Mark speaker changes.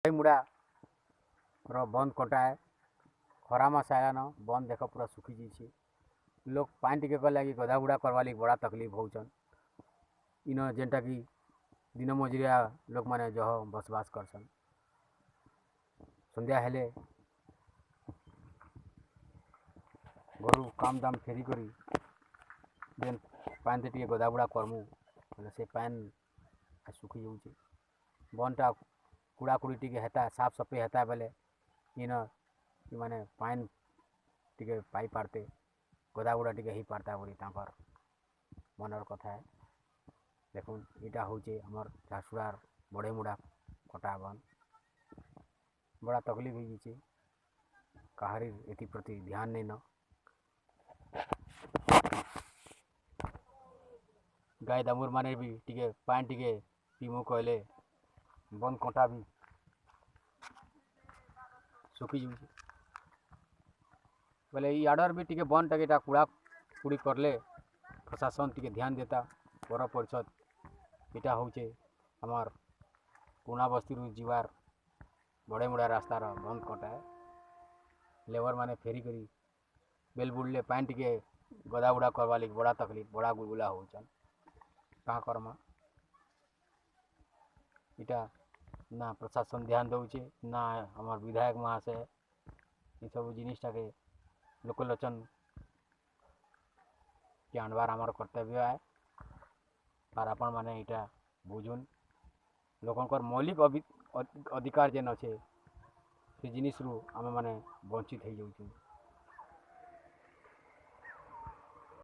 Speaker 1: मुड़ा बंद कटाए खरा मास आयान बंद देख पूरा सुखी जाइए लोग पानी टिके गले कि गधा बुड़ा करवा लगी बड़ा तकलीफ होचन इन जेनटा कि दिन मजुरिया लोक मैंने जह बसवास करसन संध्या हेले घर काम दाम फेरी करी जेन पानी टे गधा बुड़ा करमु से पान सुखी जाऊे बनटा कुड़ा कुड़ी टे हेता साफ सफाई हेता बेले इन माने पान टे पाई पारते गधा बुड़ा टे ही पारता बोली तांकर मनर कथा है देखुन इटा हूँ आमर झारसुड़ार बड़े मुड़ा कटा बन बड़ा तकलीफ हो जाए कहारी एथि प्रति ध्यान नहीं न गाय दामुर माने भी टिके पान टिके पीमु कहले बंद कटा भी सुखी जाऊे बोले आडर भी टिके बन टाके कूड़ा कुड़ी करले प्रशासन टिके ध्यान देता पौर परिषद इटा हूँ आमर पुना बस्ती जीवार बड़े मुड़ा रास्तार बंद कटाए लेबर माने फेरी करी बेल बुड़ले पान टिके गदा बुड़ा करवा लगी बड़ा तकलीफ बड़ा गुलगुला होचन कहाँ करमा इटा ना प्रशासन ध्यान दौचे ना हमार विधायक महाशय ये सब जिनिसटा के लोकलोचन के आनबार आमर कर्तव्य है और आपण माने इटा बुझुन लोकंकर मौलिक अधिकार जेन अच्छे से जिनिस रु आमे माने वंचित हो जाऊँ।